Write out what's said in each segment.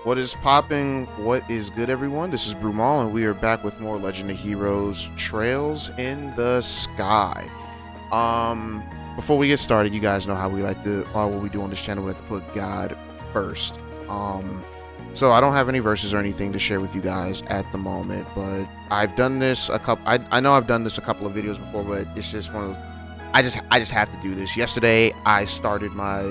What is popping? What is good, everyone? This is Brumal, and we are back with more Legend of Heroes Trails in the Sky. Before we get started, you guys know how we like to, or what we do on this channel, we like to put God first. So I don't have any verses or anything to share with you guys at the moment, but I've done this a couple. I know I've done this a couple of videos before, but it's just one of those. I just have to do this. Yesterday, I started my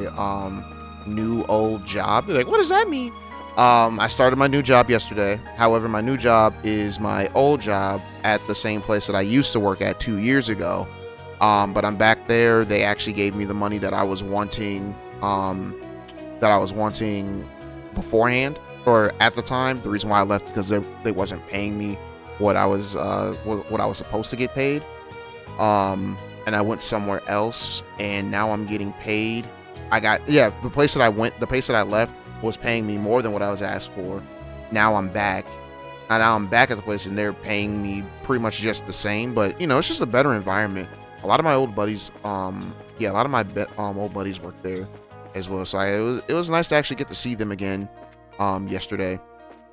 new old job. You're like, what does that mean? I started my new job yesterday. However, my new job is my old job at the same place that I used to work at 2 years ago. But I'm back there. They actually gave me the money that I was wanting, beforehand or at the time. The reason why I left because they wasn't paying me what I was supposed to get paid. And I went somewhere else, and now I'm getting paid. The place that I left was paying me more than what I was asked for. Now I'm back. And now I'm back at the place, and they're paying me pretty much just the same. But you know, it's just a better environment. A lot of my old buddies, old buddies work there as well. So it was nice to actually get to see them again. Yesterday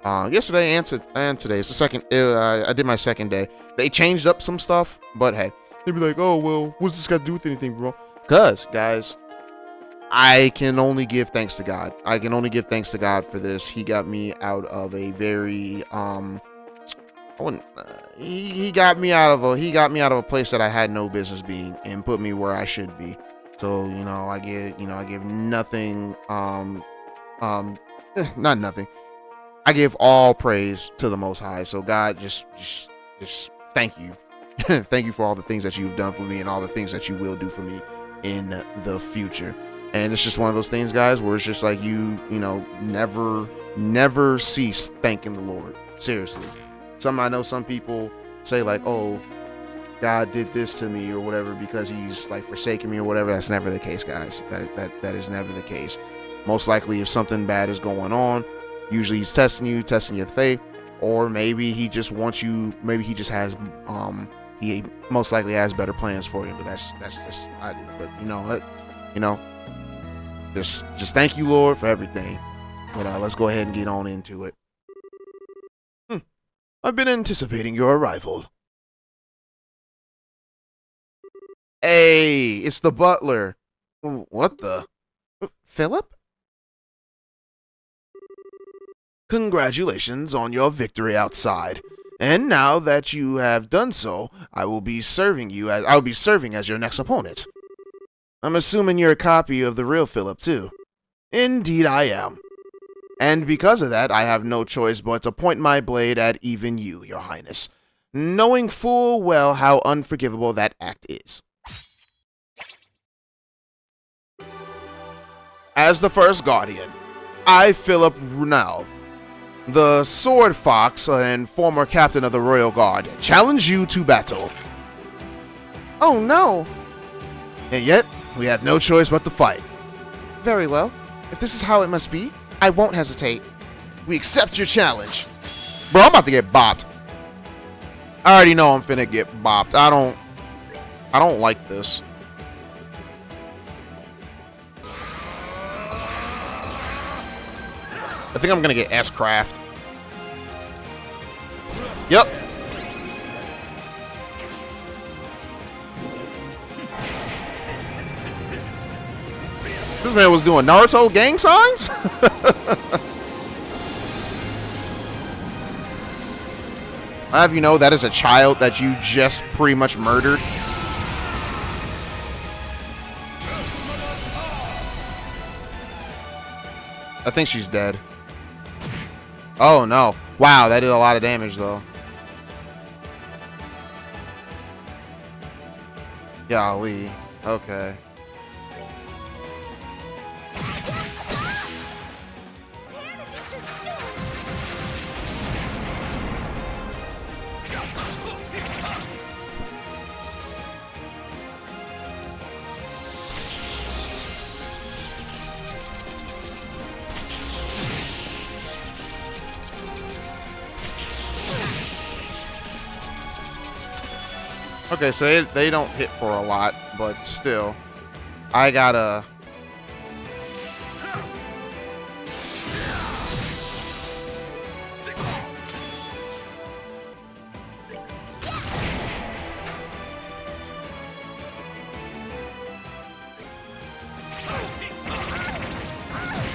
and today. It's the second. I did my second day. They changed up some stuff, but hey, they'd be like, "Oh well, what's this got to do with anything, bro?" Cause guys, I can only give thanks to God. I can only give thanks to God for this. He got me out of a very he got me out of a place that I had no business being and put me where I should be. So I give nothing not nothing. I give all praise to the Most High. So God, just thank you. Thank you for all the things that you've done for me and all the things that you will do for me in the future. And it's just one of those things, guys, where it's just like never cease thanking the Lord. Seriously. I know some people say like, oh, God did this to me or whatever because he's like forsaken me or whatever. That's never the case, guys. That is never the case. Most likely, if something bad is going on, usually he's testing your faith, or maybe he just wants you. Maybe he just has he most likely has better plans for you. But that's just I did. But just thank you, Lord, for everything. But let's go ahead and get on into it. I've been anticipating your arrival. Hey, it's the Butler. What the? Philip? Congratulations on your victory outside. And now that you have done so, I will be serving as your next opponent. I'm assuming you're a copy of the real Philip too. Indeed I am. And because of that, I have no choice but to point my blade at even you, Your Highness, knowing full well how unforgivable that act is. As the first Guardian, I, Philip Brumal, the Sword Fox and former captain of the Royal Guard, challenge you to battle. Oh no! And yet, we have no choice but to fight. Very well. If this is how it must be, I won't hesitate. We accept your challenge. Bro, I'm about to get bopped. I already know I'm finna get bopped. I don't like this. I think I'm gonna get S-Craft. Yep. This man was doing Naruto gang signs? I have you know that is a child that you just pretty much murdered. I think she's dead. Oh no. Wow, that did a lot of damage though. Golly. Okay. Okay, so they don't hit for a lot, but still, I gotta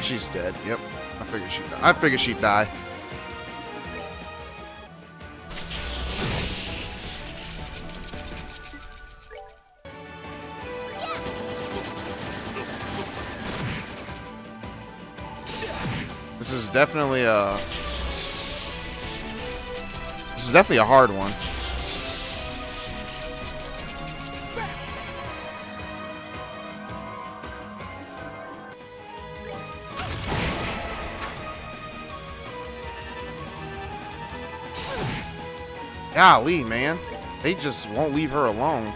she's dead. Yep. I figured she'd die. This is definitely a hard one. Golly, man. They just won't leave her alone.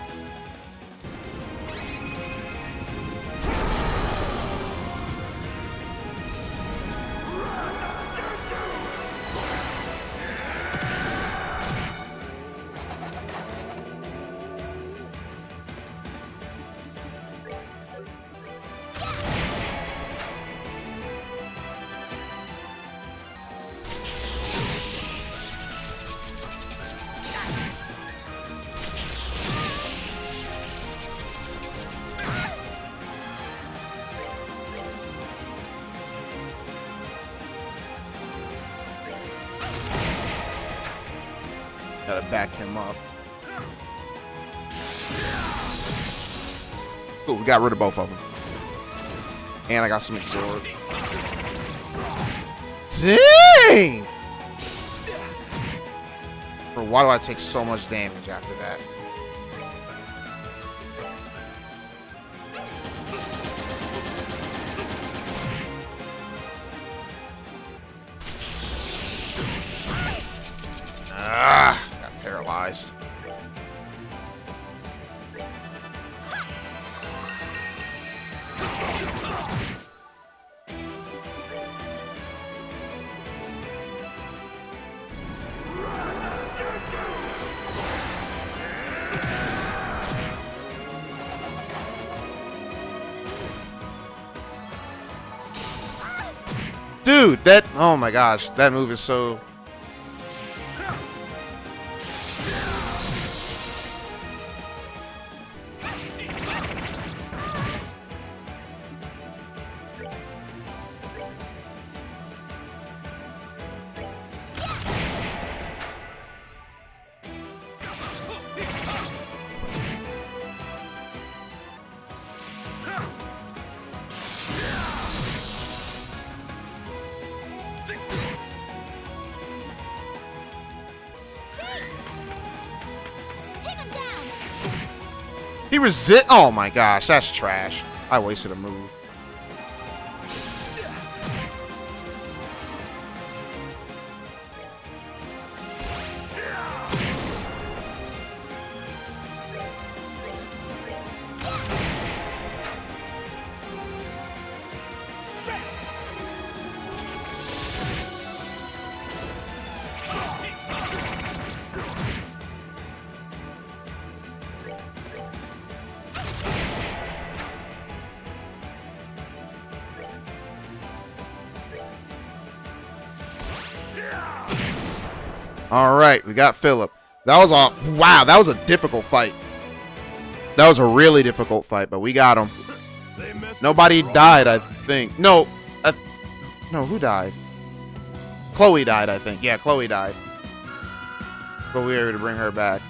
Gotta back him up. Cool, we got rid of both of them. And I got some absorb. Dang! Bro, why do I take so much damage after that? Ah! Paralyzed. Dude, that, oh my gosh, that move is so... He resist. Oh my gosh, that's trash. I wasted a move. All right, we got Philip. That was a wow. That was a difficult fight. That was a really difficult fight, but we got him. Nobody died, I think. No, no, who died? Chloe died, I think. Yeah, Chloe died. But we were able to bring her back.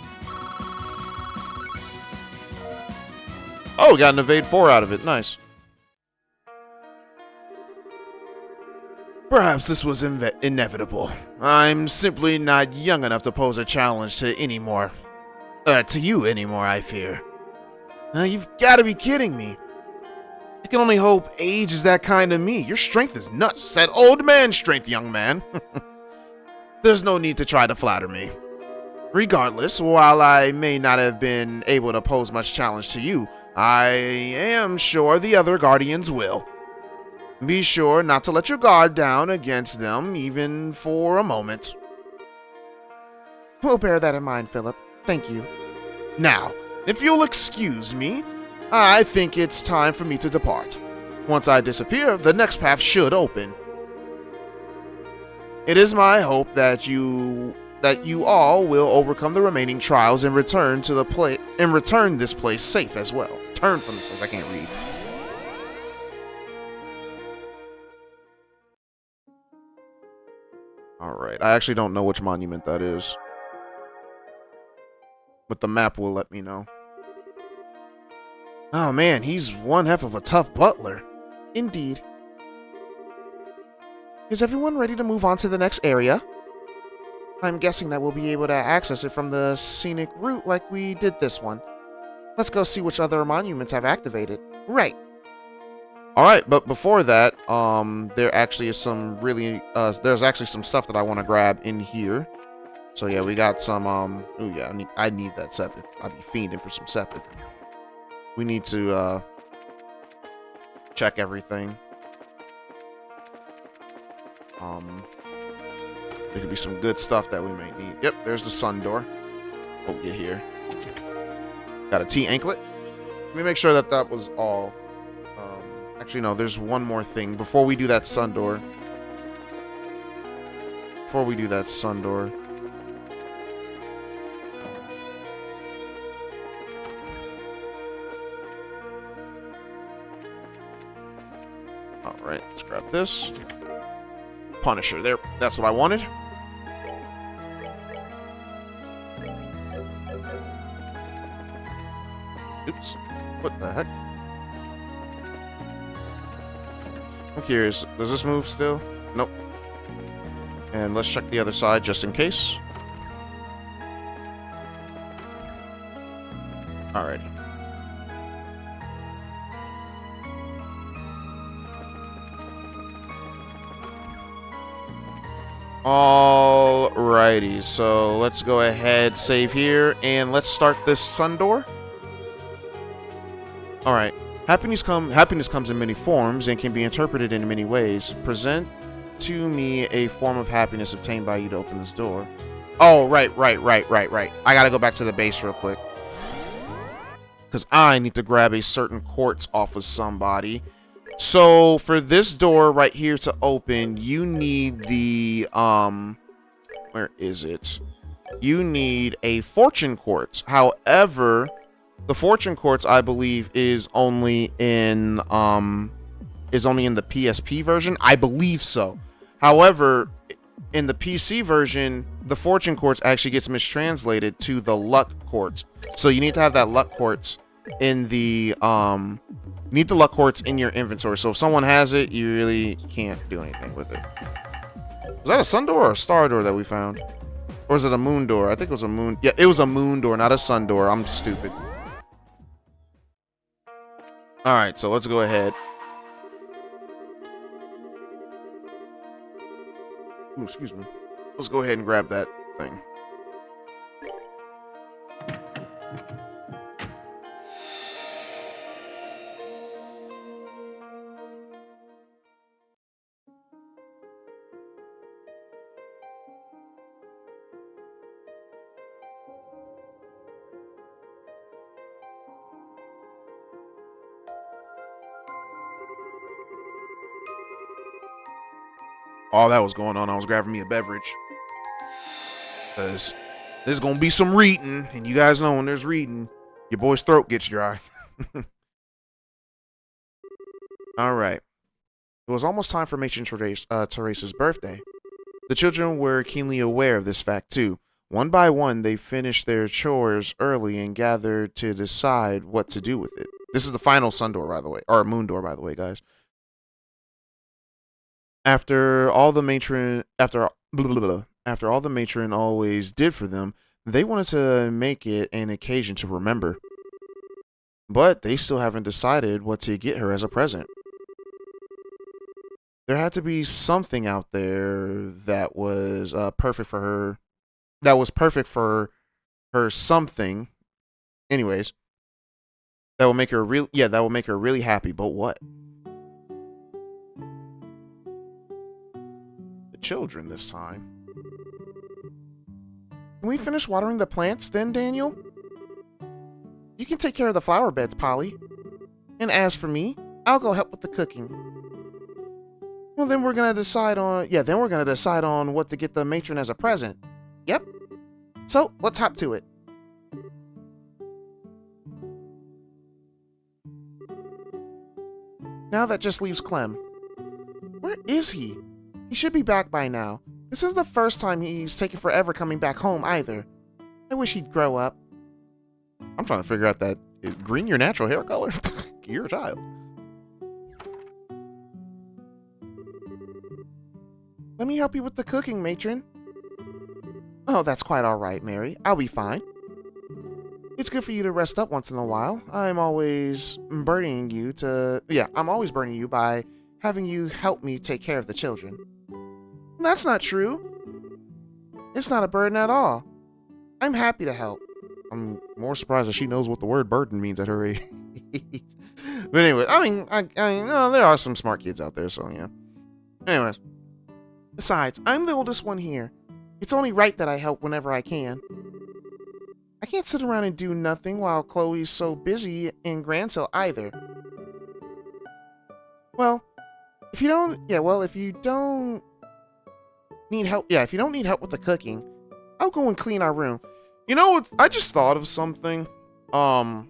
Oh, we got an evade 4 out of it. Nice. Perhaps this was inevitable. I'm simply not young enough to pose a challenge to you anymore, I fear. You've got to be kidding me. I can only hope age is that kind of me. Your strength is nuts. It's that old man strength, young man. There's no need to try to flatter me. Regardless, while I may not have been able to pose much challenge to you, I am sure the other guardians will. Be sure not to let your guard down against them, even for a moment. We'll bear that in mind, Philip. Thank you. Now, if you'll excuse me, I think it's time for me to depart. Once I disappear, the next path should open. It is my hope that you all will overcome the remaining trials and return this place safe as well. Turn from this place. I can't read. Alright, I actually don't know which monument that is. But the map will let me know. Oh man, he's one heck of a tough butler. Indeed. Is everyone ready to move on to the next area? I'm guessing that we'll be able to access it from the scenic route like we did this one. Let's go see which other monuments have activated. Right. Alright, but before that, there actually is some really, there's actually some stuff that I want to grab in here. So yeah, we got some, oh yeah, I need that sepith. I'd be fiending for some sepith. We need to, check everything. There could be some good stuff that we may need. Yep, there's the sun door. Oh, get here. Got a T anklet. Let me make sure that that was all. Actually, no, there's one more thing. Before we do that sun door. Alright, let's grab this. Punisher, there. That's what I wanted. Oops. What the heck? I'm curious. Does this move still? Nope. And let's check the other side just in case. Alrighty. Alrighty, so let's go ahead, save here, and let's start this sun door. Alright. Happiness comes in many forms and can be interpreted in many ways. Present to me a form of happiness obtained by you to open this door. Oh, right. I gotta go back to the base real quick. Because I need to grab a certain quartz off of somebody. So, for this door right here to open, you need the, where is it? You need a fortune quartz. However, the fortune quartz, I believe, is only in the PSP version. I believe so. However, in the PC version, the fortune quartz actually gets mistranslated to the luck quartz. So you need to have that luck quartz in the need the luck quartz in your inventory. So if someone has it, you really can't do anything with it. Was that a sun door or a star door that we found? Or is it a moon door? I think it was a moon. Yeah, it was a moon door, not a sun door. I'm stupid. Alright, so let's go ahead. Ooh, excuse me. Let's go ahead and grab that thing. All that was going on, I was grabbing me a beverage. Because there's going to be some reading, and you guys know when there's reading, your boy's throat gets dry. Alright. It was almost time for Matron Teresa's birthday. The children were keenly aware of this fact, too. One by one, they finished their chores early and gathered to decide what to do with it. This is the final sun door, by the way. Or moon door, by the way, guys. After all the matron always did for them, they wanted to make it an occasion to remember. But they still haven't decided what to get her as a present. There had to be something out there that was perfect for her. That was perfect for her something. Anyways, that will make her really happy. But what? Children this time. Can we finish watering the plants then, Daniel? You can take care of the flower beds, Polly. And as for me, I'll go help with the cooking. Well, then we're gonna decide on what to get the matron as a present. Yep. So let's hop to it. Now that just leaves Clem. Where is he? He should be back by now. This is the first time he's taken forever coming back home either. I wish he'd grow up. I'm trying to figure out that, is green your natural hair color? You're a child. Let me help you with the cooking, matron. Oh, that's quite all right, Mary. I'll be fine. It's good for you to rest up once in a while. I'm always burdening you by having you help me take care of the children. That's not true. It's not a burden at all. I'm happy to help. I'm more surprised that she knows what the word burden means at her age. But anyway, I mean, there are some smart kids out there, so yeah. Anyways. Besides, I'm the oldest one here. It's only right that I help whenever I can. I can't sit around and do nothing while Chloe's so busy in Grandsale either. If you don't need help with the cooking, I'll go and clean our room. You know what? I just thought of something. Because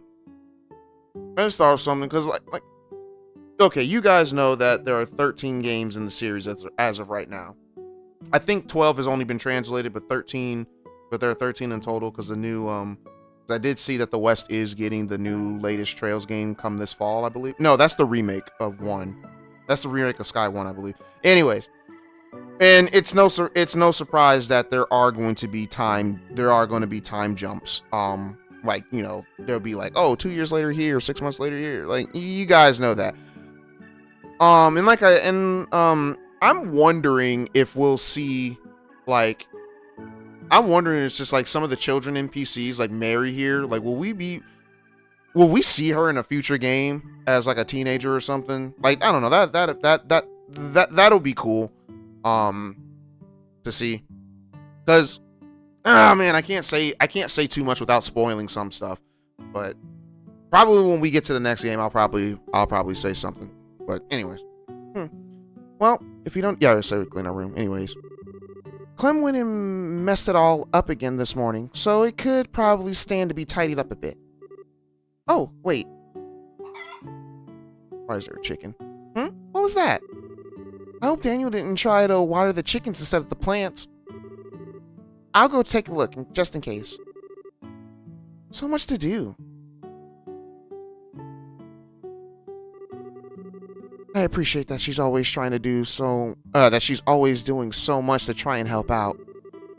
okay, you guys know that there are 13 games in the series as of right now. I think 12 has only been translated, but there are 13 in total because the new, I did see that the West is getting the new latest Trails game come this fall, I believe. No, that's the remake of 1. That's the remake of Sky 1, I believe. Anyways, and it's no surprise that there are going to be time jumps. Like, you know, there'll be like, oh, 2 years later here, 6 months later here. Like, you guys know that. I'm wondering if we'll see, like, it's just like some of the children NPCs, like Mary here, like, will we see her in a future game as like a teenager or something? Like, I don't know, that'll be cool, to see, because, man, I can't say too much without spoiling some stuff, but probably when we get to the next game, I'll probably say something, but anyways. Well, if you don't... Yeah, so we clean our room. Anyways. Clem went and messed it all up again this morning, so it could probably stand to be tidied up a bit. Oh, wait. Why is there a chicken? What was that? I hope Daniel didn't try to water the chickens instead of the plants. I'll go take a look, just in case. So much to do. I appreciate that she's always doing so much to try and help out.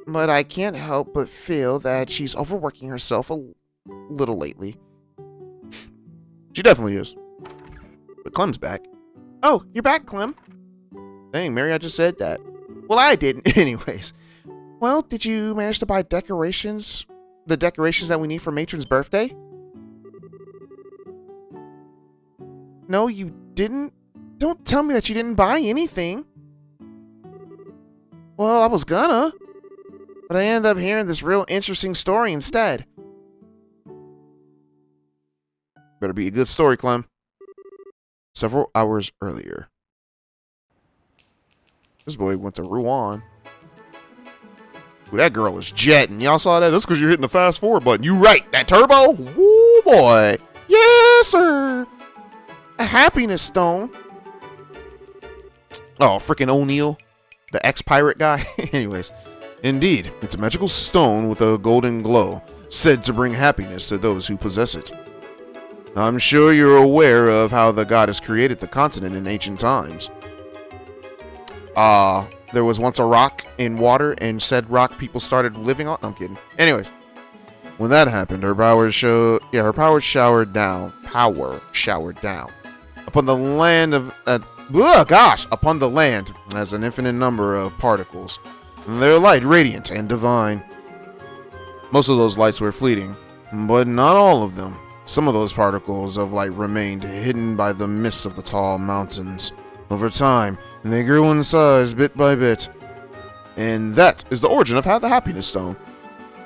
But I can't help but feel that she's overworking herself a little lately. She definitely is. But Clem's back. Oh, you're back, Clem. Dang, Mary, I just said that. Well, I didn't. Anyways. Well, did you manage to buy decorations? The decorations that we need for Matron's birthday? No, you didn't? Don't tell me that you didn't buy anything. Well, I was gonna, but I ended up hearing this real interesting story instead. Better be a good story, Clem. Several hours earlier. This boy went to Rouen. Ooh, that girl is jetting. Y'all saw that? That's because you're hitting the fast forward button. You right. That turbo? Woo, boy. Yes, sir. A happiness stone. Oh, freaking O'Neill, the ex-pirate guy. Anyways, indeed, it's a magical stone with a golden glow, said to bring happiness to those who possess it. I'm sure you're aware of how the goddess created the continent in ancient times. There was once a rock in water, and said rock people started living on. No, I'm kidding. Anyways, when that happened, her power showered down upon the land upon the land as an infinite number of particles, their light radiant and divine. Most of those lights were fleeting, but not all of them. Some of those particles of light remained hidden by the mist of the tall mountains. Over time, they grew in size bit by bit. And that is the origin of the happiness stone.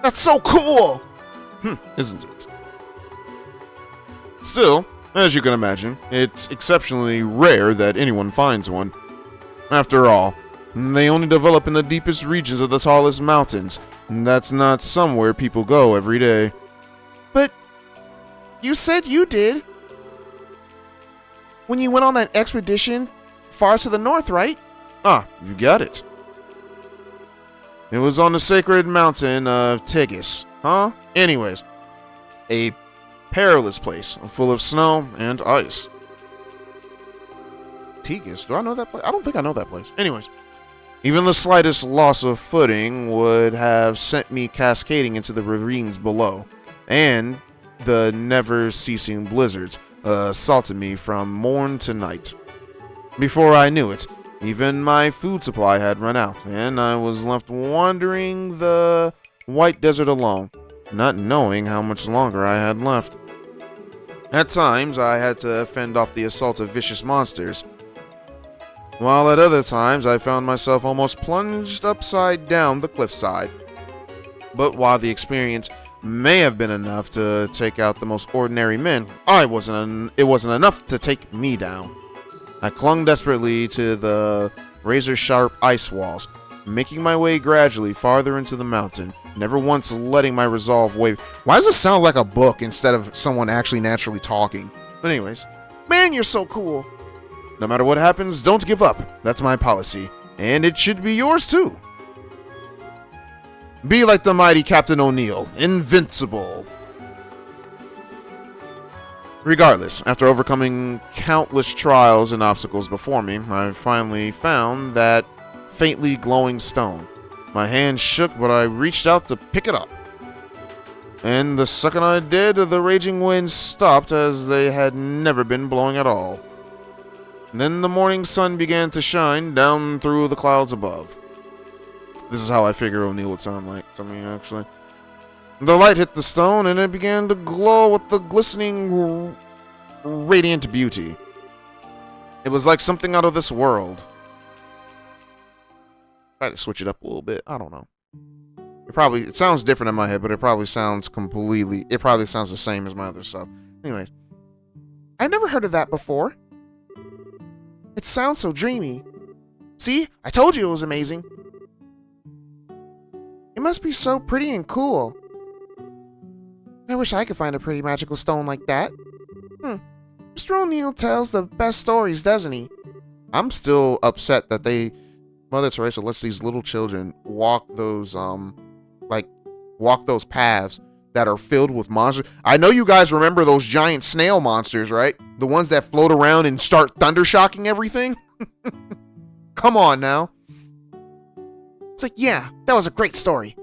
That's so cool! Isn't it? Still, as you can imagine, it's exceptionally rare that anyone finds one. After all, they only develop in the deepest regions of the tallest mountains. And that's not somewhere people go every day. But you said you did. When you went on that expedition far to the north, right? Ah, you got it. It was on the sacred mountain of Tigis. Huh? Anyways, a perilous place full of snow and ice. Tigis? Do I know that place? I don't think I know that place. Anyways, even the slightest loss of footing would have sent me cascading into the ravines below, and the never-ceasing blizzards assaulted me from morn to night. Before I knew it, even my food supply had run out, and I was left wandering the white desert alone, not knowing how much longer I had left. At times, I had to fend off the assault of vicious monsters, while at other times I found myself almost plunged upside down the cliffside. But while the experience may have been enough to take out the most ordinary men, it wasn't enough to take me down. I clung desperately to the razor-sharp ice walls, making my way gradually farther into the mountain, never once letting my resolve waver. Why does it sound like a book instead of someone actually naturally talking? But anyways, man, you're so cool. No matter what happens, don't give up. That's my policy, and it should be yours too. Be like the mighty Captain O'Neill, invincible. Regardless, after overcoming countless trials and obstacles before me, I finally found that faintly glowing stone. My hand shook, but I reached out to pick it up. And the second I did, the raging winds stopped as they had never been blowing at all. Then the morning sun began to shine down through the clouds above. This is how I figure O'Neill would sound like to me, actually. The light hit the stone, and it began to glow with the glistening, radiant beauty. It was like something out of this world. I had to switch it up a little bit. I don't know. It sounds different in my head, but it probably sounds the same as my other stuff. Anyways, I never heard of that before. It sounds so dreamy. See? I told you it was amazing. It must be so pretty and cool. I wish I could find a pretty magical stone like that. Mr. O'Neill tells the best stories, doesn't he? I'm still upset that Mother Teresa lets these little children walk those paths that are filled with monsters. I know you guys remember those giant snail monsters, right? The ones that float around and start thundershocking everything? Come on now. It's like, yeah, that was a great story.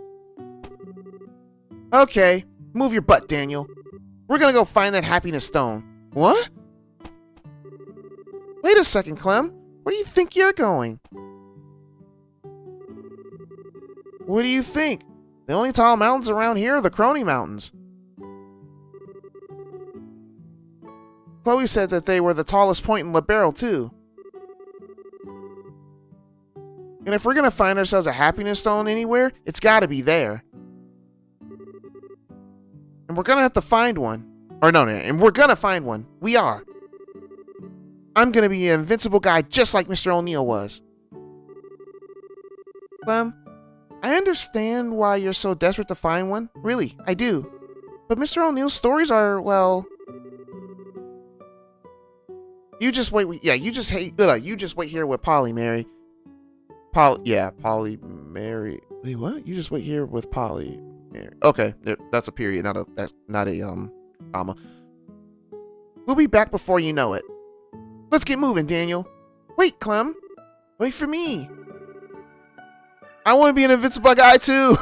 Okay, move your butt, Daniel. We're gonna go find that happiness stone. What? Wait a second, Clem. Where do you think you're going? What do you think? The only tall mountains around here are the Crony Mountains. Chloe said that they were the tallest point in Liberal, too. And if we're gonna find ourselves a happiness stone anywhere, it's gotta be there. And we're gonna have to find one. And we're gonna find one. We are. I'm gonna be an invincible guy just like Mr. O'Neill was. Clem, I understand why you're so desperate to find one. Really, I do. But Mr. O'Neill's stories are, well... You just wait here with Polly, Mary. Polly, Mary. Wait, what? You just wait here with Polly, Mary. Okay, that's a period, not a comma. We'll be back before you know it. Let's get moving, Daniel. Wait, Clem. Wait for me. I want to be an invincible guy, too.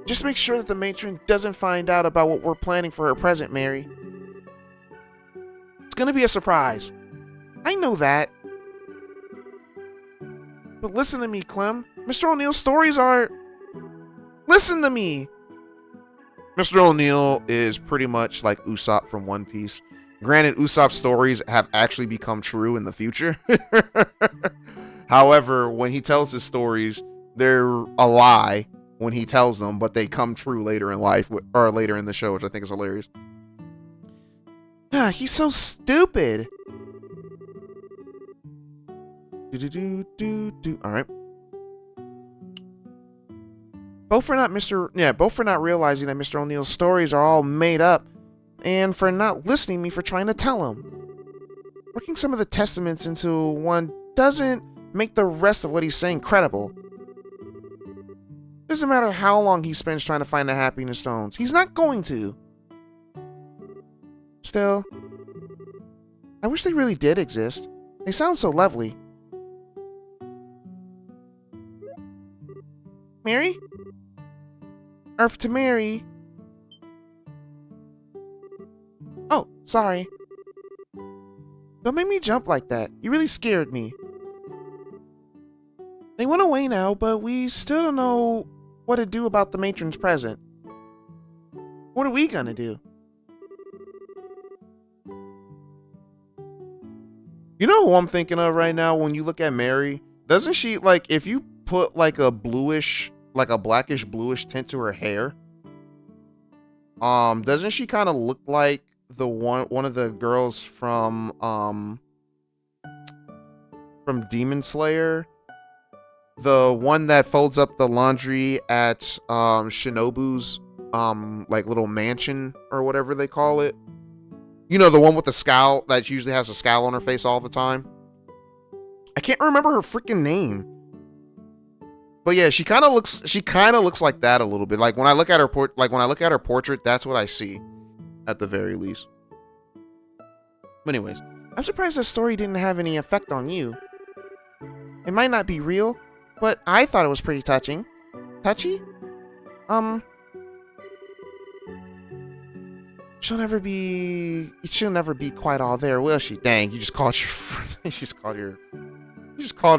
Just make sure that the matron doesn't find out about what we're planning for her present, Mary. It's gonna be a surprise. I know that. But listen to me, Clem. Mr. O'Neill's stories are... Listen to me! Mr. O'Neill is pretty much like Usopp from One Piece. Granted, Usopp's stories have actually become true in the future. However, when he tells his stories, they're a lie when he tells them, but they come true later in life, or later in the show, which I think is hilarious. He's so stupid. Alright. Both for not realizing that Mr. O'Neill's stories are all made up, and for not listening to me for trying to tell him. Working some of the testaments into one doesn't make the rest of what he's saying credible. Doesn't matter how long he spends trying to find the happiness stones. He's not going to. Still, I wish they really did exist. They sound so lovely. Mary? Earth to Mary. Oh, sorry. Don't make me jump like that. You really scared me. They went away now, but we still don't know what to do about the matron's present. What are we gonna do? You know who I'm thinking of right now when you look at Mary? Doesn't she, like, if you put like a bluish, like a blackish bluish tint to her hair, doesn't she kind of look like the one of the girls from Demon Slayer? The one that folds up the laundry at Shinobu's like little mansion or whatever they call it. You know, the one with the scowl that usually has a scowl on her face all the time. I can't remember her freaking name. But yeah, she kind of looks like that a little bit. Like when I look at her portrait, that's what I see at the very least. But anyways, I'm surprised this story didn't have any effect on you. It might not be real, but I thought it was pretty touching. Touchy? She'll never be quite all there, will she? Dang, you just called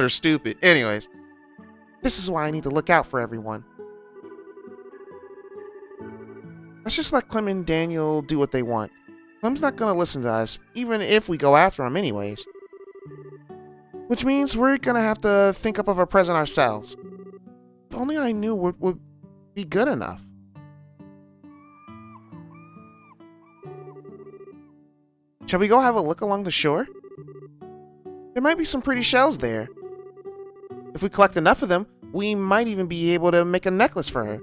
her stupid. Anyways, this is why I need to look out for everyone. Let's just let Clem and Daniel do what they want. Clem's not gonna listen to us, even if we go after him anyways. Which means we're gonna have to think up of a present ourselves. If only I knew what would be good enough. Shall we go have a look along the shore? There might be some pretty shells there. If we collect enough of them, we might even be able to make a necklace for her.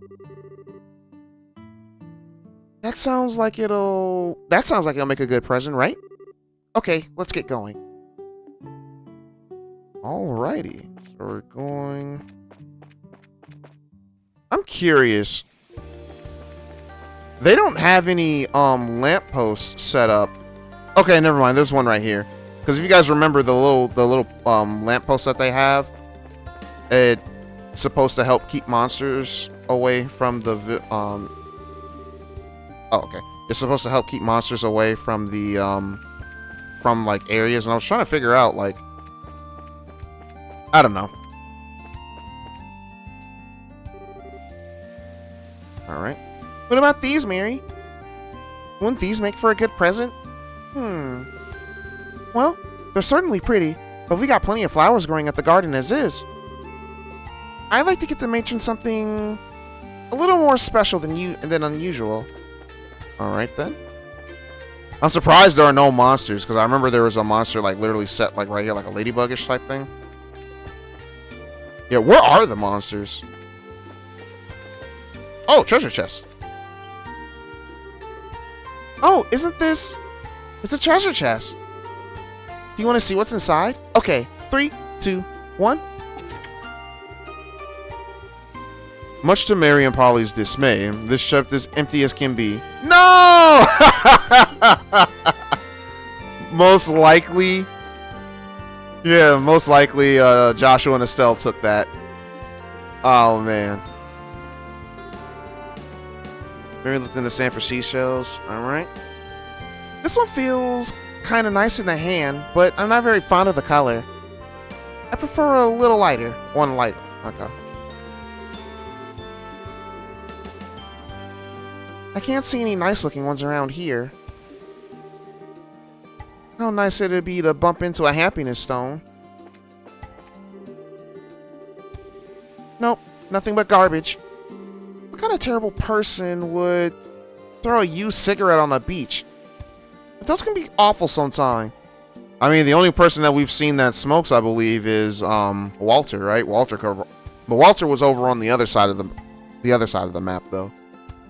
That sounds like it'll make a good present, right? Okay, let's get going. Alrighty, so we're going... I'm curious. They don't have any lampposts set up. Okay, never mind. There's one right here. Because if you guys remember the little lamppost that they have, it's supposed to help keep monsters away from the Oh, okay. It's supposed to help keep monsters away from the from like areas, and I was trying to figure out, like, I don't know. All right. What about these, Mary? Wouldn't these make for a good present? Well, they're certainly pretty, but we got plenty of flowers growing at the garden as is. I'd like to get the matron something a little more special than unusual. All right then. I'm surprised there are no monsters, because I remember there was a monster like literally set like right here, like a ladybuggish type thing. Yeah, where are the monsters? Oh, treasure chest. Oh, isn't this? It's a treasure chest. Do you want to see what's inside? Okay, 3, 2, 1. Much to Mary and Polly's dismay, this ship is empty as can be. No! Most likely. Yeah, most likely Joshua and Estelle took that. Oh, man. Mary looked in the sand for seashells. Alright. This one feels kind of nice in the hand, but I'm not very fond of the color. I prefer a little lighter. One lighter. Okay. I can't see any nice looking ones around here. How nice it'd be to bump into a happiness stone. Nope, nothing but garbage. What kind of terrible person would throw a used cigarette on the beach? Those can be awful sometime. I mean, the only person that we've seen that smokes, I believe, is Walter, right? But Walter was over on the other side of the map, though.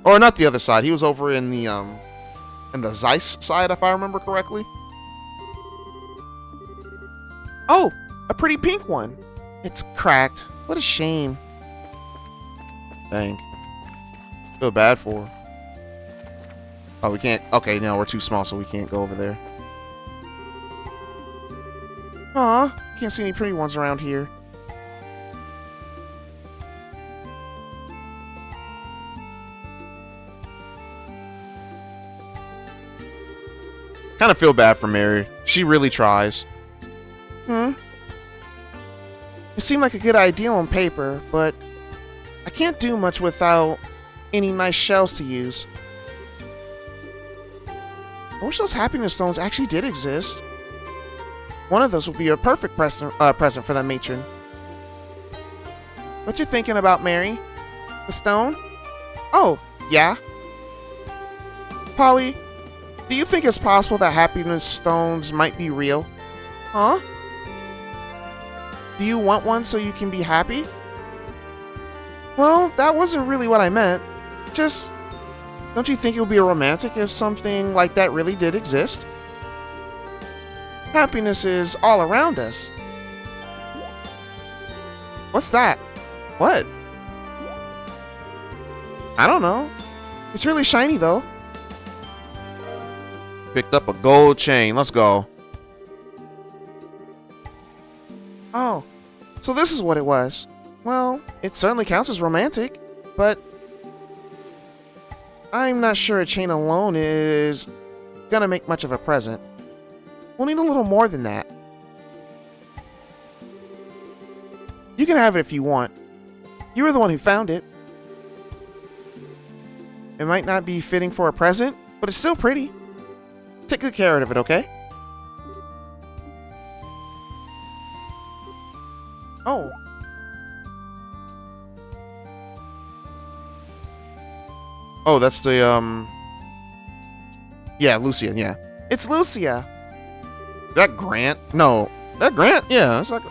Or not the other side. He was over in the Zeiss side, if I remember correctly. Oh, a pretty pink one. It's cracked. What a shame. Dang. Feel bad for her. Oh, we can't. Okay, no, we're too small, so we can't go over there. Aw, can't see any pretty ones around here. Kind of feel bad for Mary. She really tries. It seemed like a good idea on paper, but I can't do much without any nice shells to use. I wish those happiness stones actually did exist. One of those would be a perfect present for the matron. What you thinking about, Mary? The stone? Oh, yeah. Polly, do you think it's possible that happiness stones might be real? Huh? Do you want one so you can be happy? Well, that wasn't really what I meant. Just, don't you think it would be romantic if something like that really did exist? Happiness is all around us. What's that? What? I don't know. It's really shiny though. Picked up a gold chain. Let's go. Oh, so this is what it was. Well, it certainly counts as romantic, but I'm not sure a chain alone is gonna make much of a present. We'll need a little more than that. You can have it if you want. You were the one who found it. It might not be fitting for a present, but it's still pretty. Take good care of it, okay? Oh. Oh, that's the, yeah, Lucia, yeah. It's Lucia! That Grant? No. That Grant? Yeah, that's like...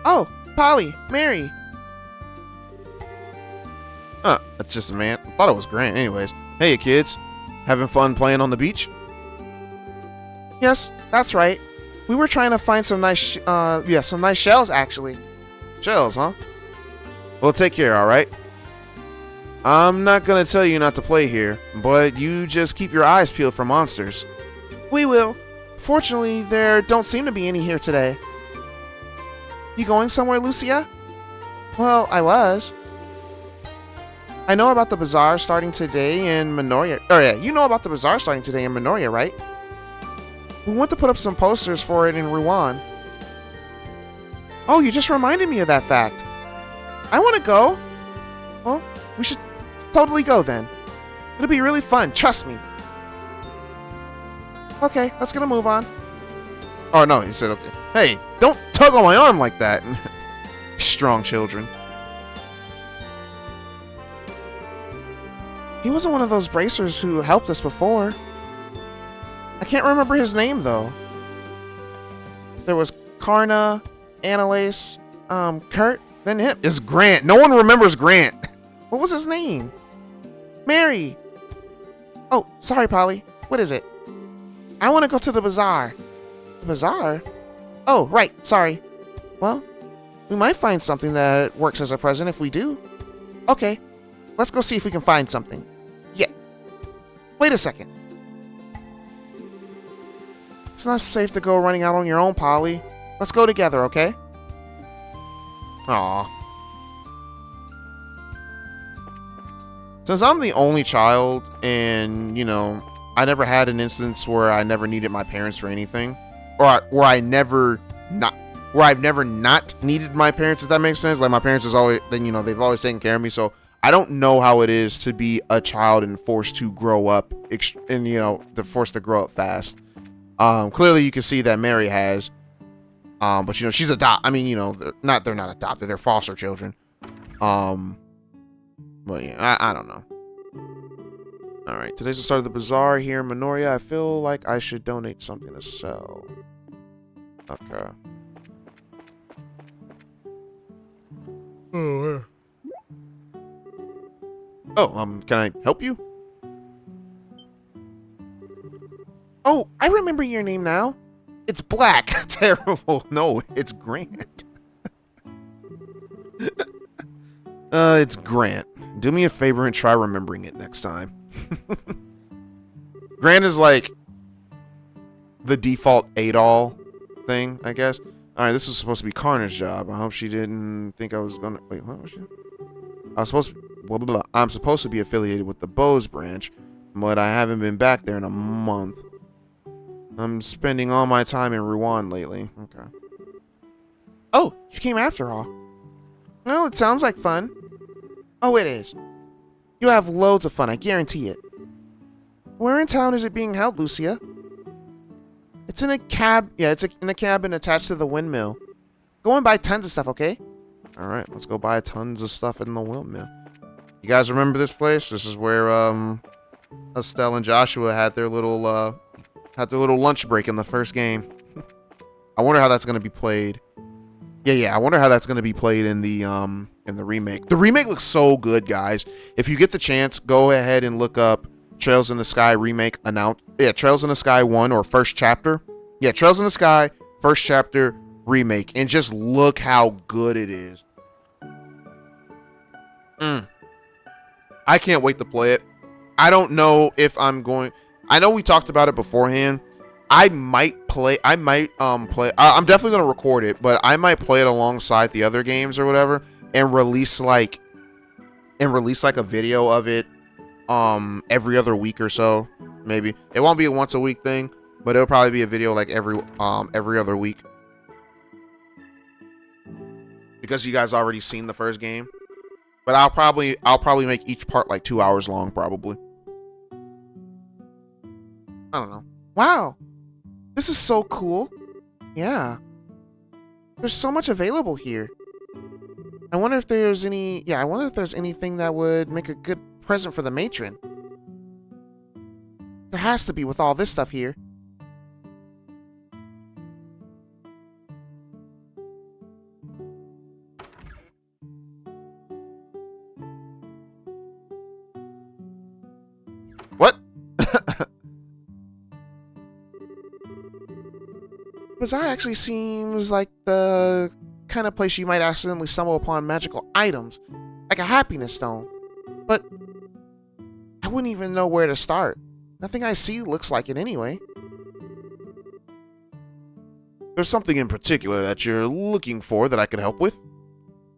Oh, Polly, Mary. Huh, that's just a man. I thought it was Grant. Anyways. Hey, kids. Having fun playing on the beach? Yes, that's right. We were trying to find some nice, some nice shells, actually. Shells, huh? Well, take care, alright? I'm not gonna tell you not to play here, but you just keep your eyes peeled for monsters. We will. Fortunately, there don't seem to be any here today. You going somewhere, Lucia? Well, I was. I know about the bazaar starting today in Minoria. Oh yeah, you know about the bazaar starting today in Minoria, right? We went to put up some posters for it in Wereian. Oh, you just reminded me of that fact. I want to go. Well, we should totally go then. It'll be really fun, trust me. Okay, let's get a move on. Oh no, he said okay. Hey, don't tug on my arm like that. Strong children. He wasn't one of those bracers who helped us before. I can't remember his name though. There was Karna, Annalise, Kurt, then him. It's Grant. No one remembers Grant. What was his name? Mary. Oh, sorry, Polly. What is it? I want to go to the bazaar. The bazaar? Oh, right. Sorry. Well, we might find something that works as a present if we do. Okay. Let's go see if we can find something. Yeah. Wait a second. It's not safe to go running out on your own, Polly. Let's go together, okay? Aww. Since I'm the only child and, you know, I never had an instance where I never needed my parents for anything, or where I've never not needed my parents, if that makes sense. Like my parents is always, then, you know, they've always taken care of me. So I don't know how it is to be a child and forced to grow up and, you know, they're forced to grow up fast. Clearly you can see that Mary has, but you know, she's I mean, you know, they're not adopted, they're foster children. But yeah, I don't know. All right, today's the start of the bazaar here in Minoria. I feel like I should donate something to sell. Okay. Oh, can I help you? Oh, I remember your name now. It's Black. Terrible. No, it's Grant. It's Grant. Do me a favor and try remembering it next time. Grant is like the default Adol thing, I guess. Alright, this is supposed to be Carnage's job. I hope she didn't think I was gonna... Wait, what was she? I was supposed to... Blah, blah, blah. I'm supposed to be affiliated with the Bose branch, but I haven't been back there in a month. I'm spending all my time in Rouen lately. Okay. Oh, you came after all. Well, it sounds like fun. Oh, it is. You have loads of fun, I guarantee it. Where in town is it being held, Lucia? It's in a cab. Yeah, it's in a cabin attached to the windmill. Go and buy tons of stuff, okay? Alright, let's go buy tons of stuff in the windmill. You guys remember this place? This is where Estelle and Joshua had their little lunch break in the first game. I wonder how that's gonna be played. Yeah, I wonder how that's gonna be played in the remake. The remake looks so good, guys. If you get the chance, go ahead and look up Trails in the Sky remake Trails in the Sky 1 or first chapter. Yeah, Trails in the Sky, first chapter remake, and just look how good it is. I can't wait to play it. I don't know if I'm going... I know we talked about it beforehand. I'm definitely going to record it, but I might play it alongside the other games or whatever and release like a video of it every other week or so. Maybe. It won't be a once a week thing, but it'll probably be a video like every other week. Because you guys already seen the first game. But I'll probably make each part like 2 hours long, probably. I don't know. Wow. This is so cool. Yeah. There's so much available here. I wonder if there's anything that would make a good present for the matron. There has to be with all this stuff here. What? Bazaar actually seems like the kind of place you might accidentally stumble upon magical items, like a happiness stone. But I wouldn't even know where to start. Nothing I see looks like it anyway. There's something in particular that you're looking for that I could help with?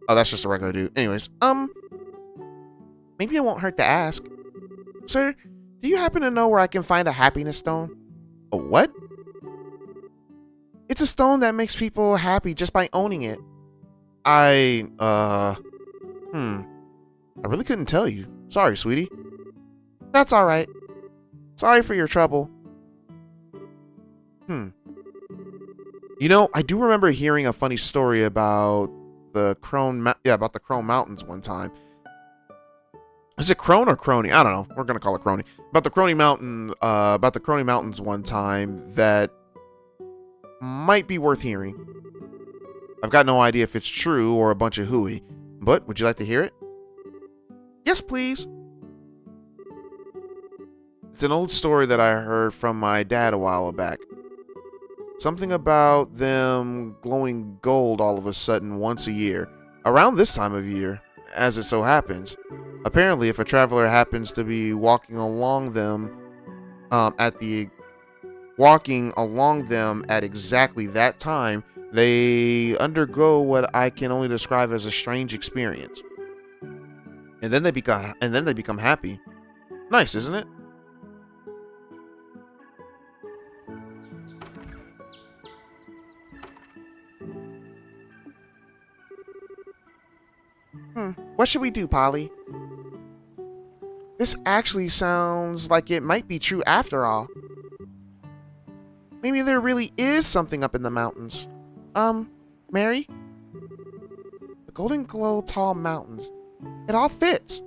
Oh, that's just a regular dude. Anyways, maybe it won't hurt to ask. Sir, do you happen to know where I can find a happiness stone? A what? It's a stone that makes people happy just by owning it. I really couldn't tell you. Sorry, sweetie. That's alright. Sorry for your trouble. You know, I do remember hearing a funny story about the Crone Mountains one time. Is it Crone or Crony? I don't know. We're gonna call it Crony. About the Crony Mountains one time that might be worth hearing. I've got no idea if it's true or a bunch of hooey, but would you like to hear it? Yes, please. It's an old story that I heard from my dad a while back. Something about them glowing gold all of a sudden once a year, around this time of year, as it so happens. Apparently, if a traveler happens to be walking along them at exactly that time, they undergo what I can only describe as a strange experience. And then they become happy. Nice, isn't it? What should we do, Polly? This actually sounds like it might be true after all. Maybe there really is something up in the mountains. Mary? The Golden Glow Tall Mountains. It all fits.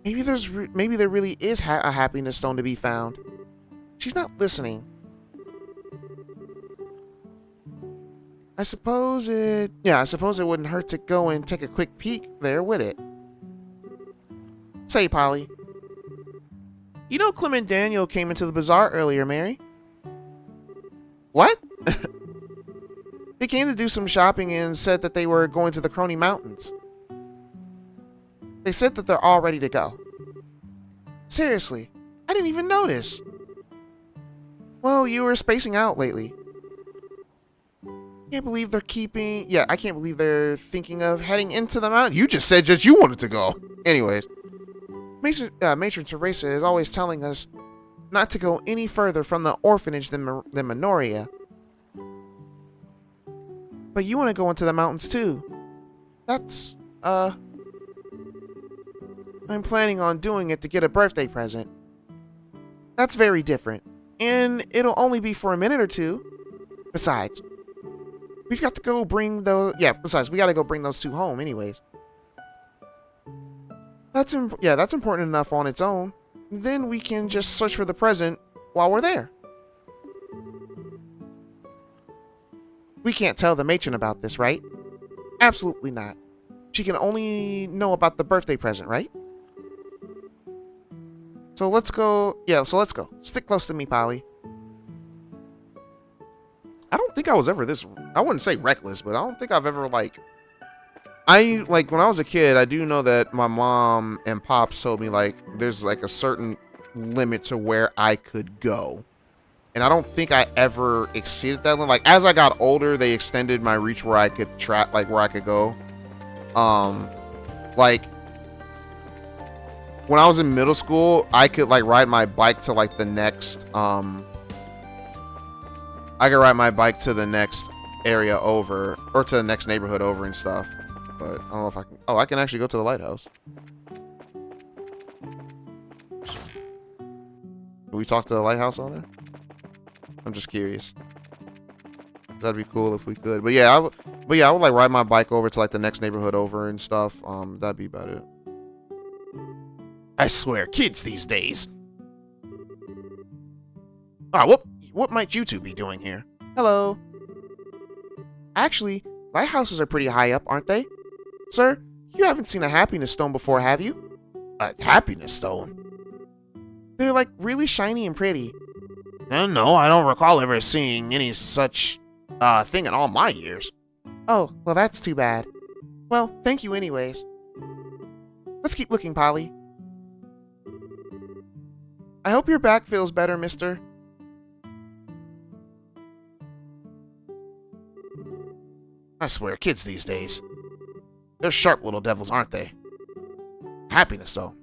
Maybe there really is a happiness stone to be found. She's not listening. I suppose it wouldn't hurt to go and take a quick peek there, would it? Say, Polly. You know Clem and Daniel came into the bazaar earlier, Mary? What? They came to do some shopping and said that they were going to the Crony Mountains. They said that they're all ready to go. Seriously, I didn't even notice. Well, you were spacing out lately. Can't believe they're keeping... Yeah, I can't believe they're thinking of heading into the mountain. You just said that you wanted to go. Anyways, Matron Teresa is always telling us not to go any further from the orphanage than Minoria. But you want to go into the mountains too. That's, I'm planning on doing it to get a birthday present. That's very different. And it'll only be for a minute or two. Besides, we've got to go bring those... Yeah, besides, we got to go bring those two home anyways. That's important enough on its own. Then we can just search for the present while we're there. We can't tell the matron about this, right? Absolutely not. She can only know about the birthday present, right? So let's go. Yeah, so let's go. Stick close to me, Polly. I don't think I was ever this... I wouldn't say reckless, but I don't think I've ever, like... when I was a kid, I do know that my mom and pops told me, like, there's, like, a certain limit to where I could go. And I don't think I ever exceeded that limit. Like, as I got older, they extended my reach where I could where I could go. Like, when I was in middle school, I could, like, ride my bike to, like, the next, I could ride my bike to the next area over, or to the next neighborhood over and stuff. But I don't know if I can... Oh, I can actually go to the lighthouse. Can we talk to the lighthouse owner? I'm just curious. That'd be cool if we could. But yeah, I would like ride my bike over to like the next neighborhood over and stuff. That'd be about it. I swear, kids these days. Ah, what might you two be doing here? Hello. Actually, lighthouses are pretty high up, aren't they? Sir, you haven't seen a happiness stone before, have you? A happiness stone? They're like really shiny and pretty. No, I don't recall ever seeing any such thing in all my years. Oh, well that's too bad. Well, thank you anyways. Let's keep looking, Polly. I hope your back feels better, mister. I swear, kids these days. They're sharp little devils, aren't they? Happiness, though.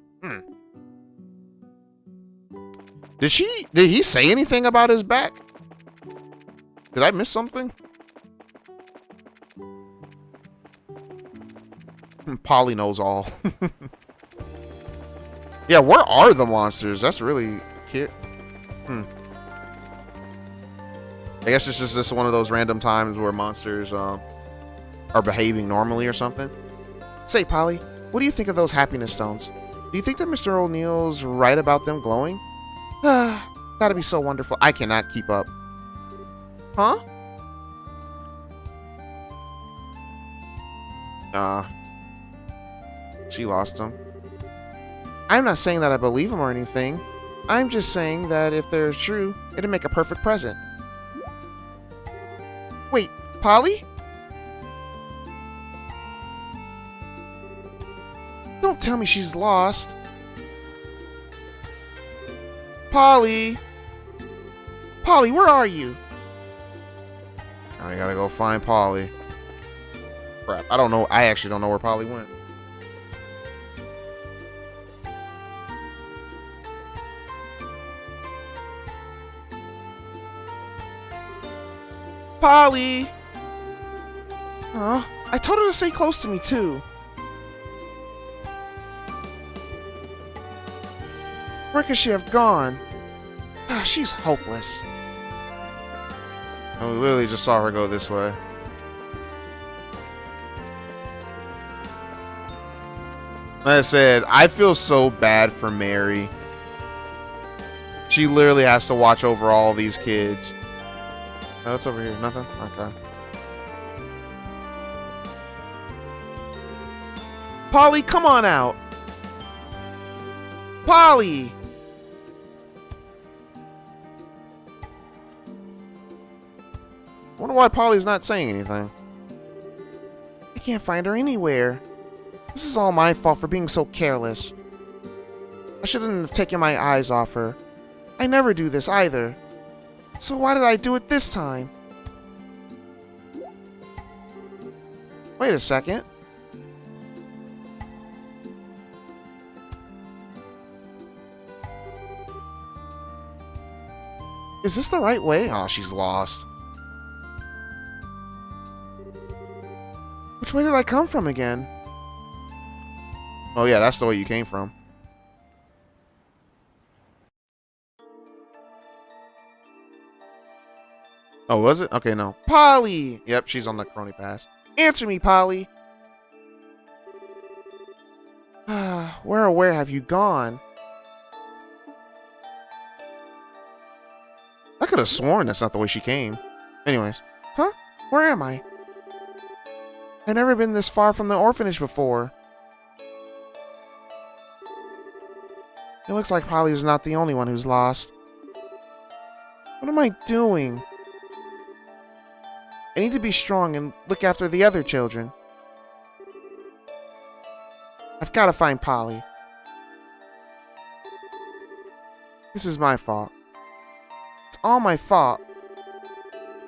Did he say anything about his back? Did I miss something? Polly knows all. Yeah, where are the monsters? That's really cute. I guess it's just one of those random times where monsters are behaving normally or something. Say, Polly, what do you think of those happiness stones? Do you think that Mr. O'Neill's right about them glowing? That'd be so wonderful. I cannot keep up. Huh? She lost him. I'm not saying that I believe him or anything. I'm just saying that if they're true, it'd make a perfect present. Wait, Polly? Don't tell me she's lost. Polly! Polly, where are you? Now I gotta go find Polly. Crap, I don't know. I actually don't know where Polly went. Polly! I told her to stay close to me too. Where could she have gone? She's hopeless. And we literally just saw her go this way. Like I said, I feel so bad for Mary. She literally has to watch over all these kids. Oh, what's over here? Nothing? Okay. Polly, come on out. Polly! I wonder why Polly's not saying anything. I can't find her anywhere. This is all my fault for being so careless. I shouldn't have taken my eyes off her. I never do this either. So why did I do it this time? Wait a second. Is this the right way? Oh, she's lost. Which way did I come from again? Oh yeah, that's the way you came from. Oh, was it? Okay, no. Polly! Yep, she's on the crony pass. Answer me, Polly! Where have you gone? I could have sworn that's not the way she came. Anyways. Huh? Where am I? I've never been this far from the orphanage before. It looks like Polly is not the only one who's lost. What am I doing? I need to be strong and look after the other children. I've got to find Polly. This is my fault. It's all my fault.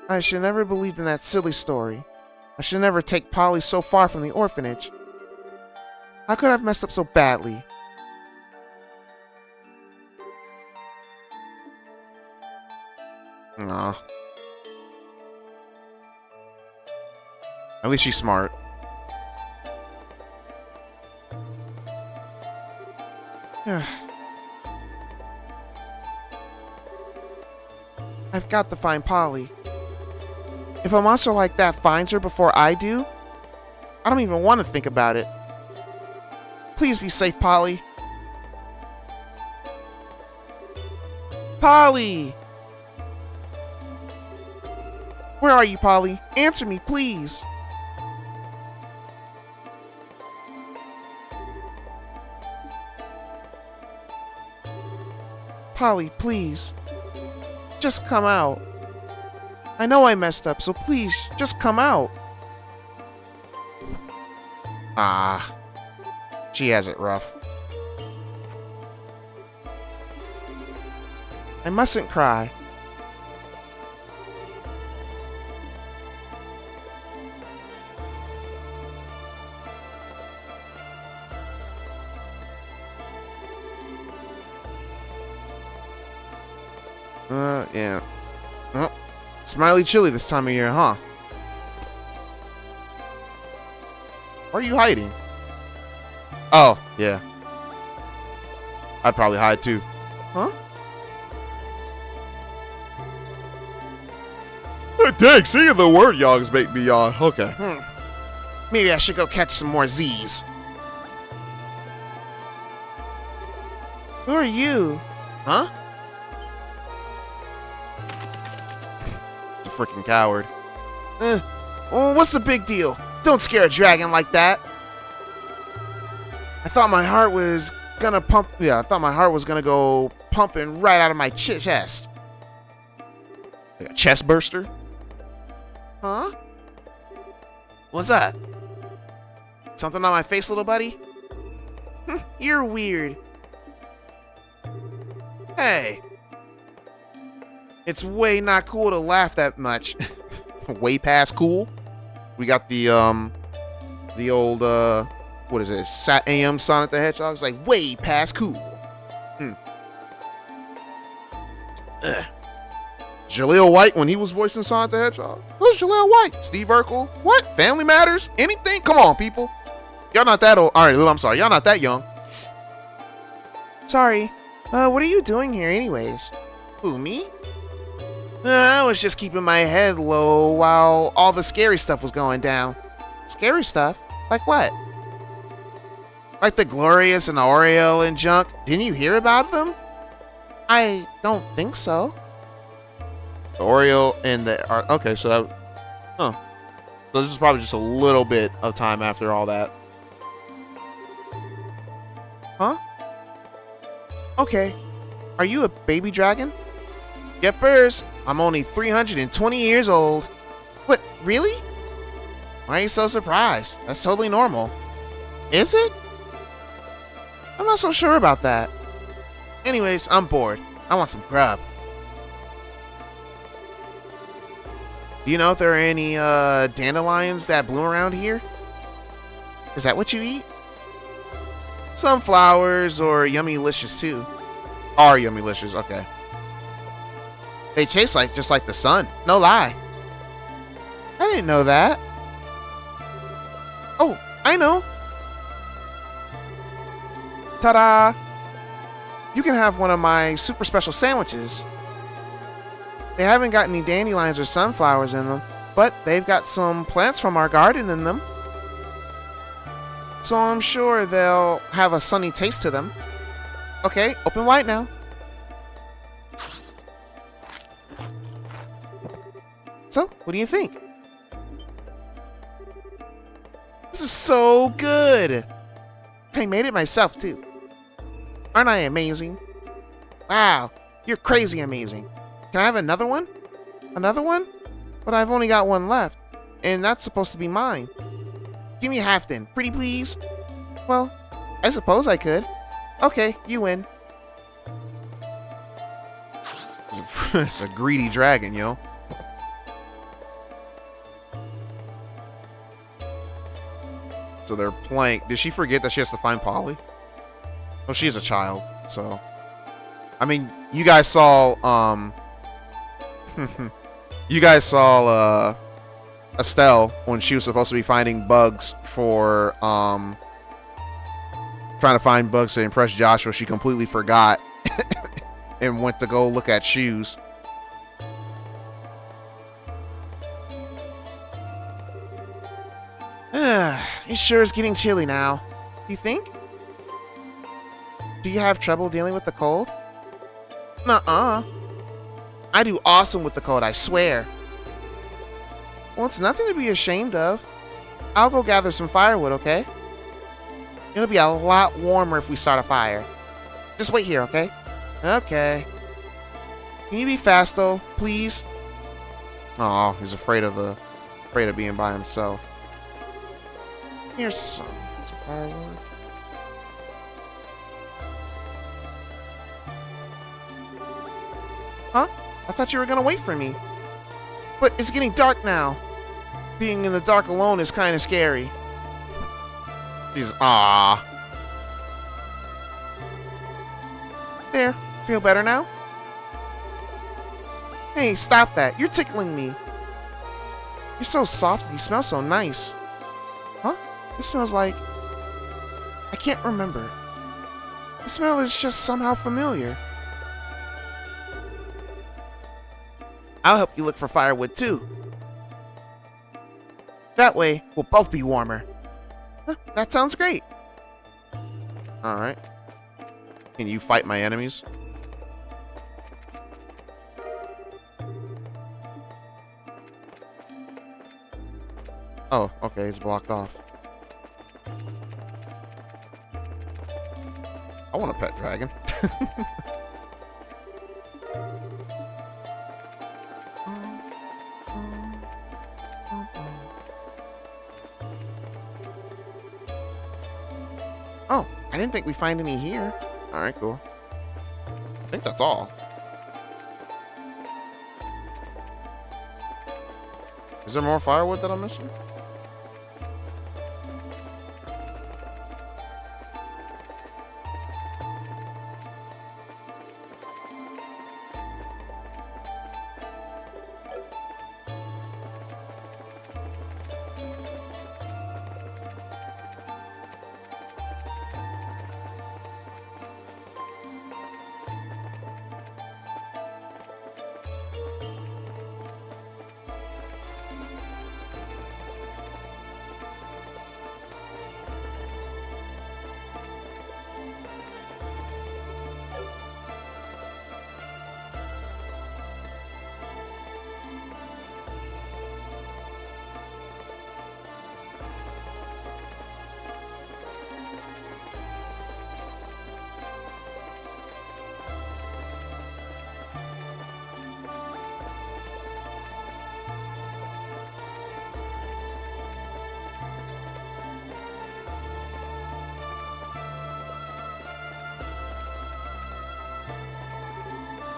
I should never believed in that silly story. I should never take Polly so far from the orphanage. How could I have messed up so badly? Aw. At least she's smart. I've got to find Polly. If a monster like that finds her before I do, I don't even want to think about it. Please be safe, Polly. Polly! Where are you, Polly? Answer me, please. Polly, please. Just come out. I know I messed up, so please, just come out. Ah. She has it rough. I mustn't cry. Yeah. Well, smiley chilly this time of year, huh? Where are you hiding? Oh, yeah. I'd probably hide too. Huh? Dang, seeing the word yogs make me yawn. Okay. Maybe I should go catch some more Z's. Who are you? Huh? It's a freaking coward. Well, what's the big deal? Don't scare a dragon like that. I thought my heart was gonna pump. Yeah, I thought my heart was gonna go pumping right out of my chest. Like a chest burster? Huh? What's that? Something on my face, little buddy? You're weird. Hey. It's way not cool to laugh that much. Way past cool. We got the old, what is it? Sat AM Sonic the Hedgehog. It's like way past cool. Jaleel White when he was voicing Sonic the Hedgehog. Who's Jaleel White? Steve Urkel? What? Family Matters? Anything? Come on, people. Y'all not that old. All right, I'm sorry. Y'all not that young. Sorry. What are you doing here anyways? Who, me? I was just keeping my head low while all the scary stuff was going down. Scary stuff? Like what? Like the Glorious and the Oreo and junk? Didn't you hear about them? I don't think so. The Oreo and the... Okay, so that... Huh. So this is probably just a little bit of time after all that. Huh? Okay. Are you a baby dragon? Yepers. I'm only 320 years old. What? Really? Why are you so surprised? That's totally normal. Is it? I'm not so sure about that. Anyways, I'm bored. I want some grub. Do you know if there are any dandelions that bloom around here? Is that what you eat? Some flowers or yummy-licious too. Are yummy-licious, okay. They taste like just like the sun. No lie. I didn't know that. Oh, I know. Ta-da! You can have one of my super special sandwiches. They haven't got any dandelions or sunflowers in them, but they've got some plants from our garden in them. So I'm sure they'll have a sunny taste to them. Okay, open wide now. So, what do you think? This is so good! I made it myself, too. Aren't I amazing? Wow, you're crazy amazing. Can I have another one? Another one? But I've only got one left, and that's supposed to be mine. Give me half then, pretty please. Well, I suppose I could. Okay, you win. It's a greedy dragon, yo. So they're playing. Did she forget that she has to find Polly? Well, she's a child, so. I mean, you guys saw, you guys saw, Estelle when she was supposed to be finding bugs for, trying to find bugs to impress Joshua. She completely forgot and went to go look at shoes. It sure is getting chilly now. You think? Do you have trouble dealing with the cold? Nuh-uh. I do awesome with the cold, I swear. Well, it's nothing to be ashamed of. I'll go gather some firewood, okay? It'll be a lot warmer if we start a fire. Just wait here, okay? Okay. Can you be fast, though, please? Oh, he's afraid of being by himself. Here's some firewood. Huh? I thought you were gonna wait for me. But it's getting dark now. Being in the dark alone is kind of scary. He's There. Feel better now? Hey, stop that. You're tickling me. You're so soft and you smell so nice. Huh? It smells like... I can't remember. The smell is just somehow familiar. I'll help you look for firewood too. That way, we'll both be warmer. Huh, that sounds great. Alright. Can you fight my enemies? Oh, okay, it's blocked off. I want a pet dragon. Oh, I didn't think we'd find any here. Alright, cool. I think that's all. Is there more firewood that I'm missing?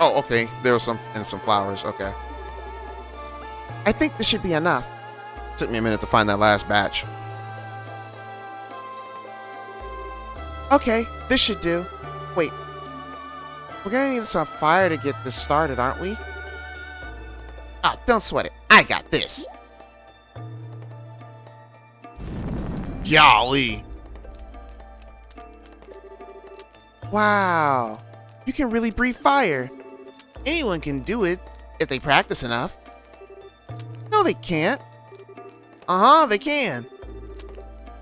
Oh, okay. There was some flowers. Okay. I think this should be enough. Took me a minute to find that last batch. Okay, this should do. Wait. We're gonna need some fire to get this started, aren't we? Oh, don't sweat it. I got this. Golly. Wow. You can really breathe fire. Anyone can do it if they practice enough. No, they can't. Uh-huh, they can.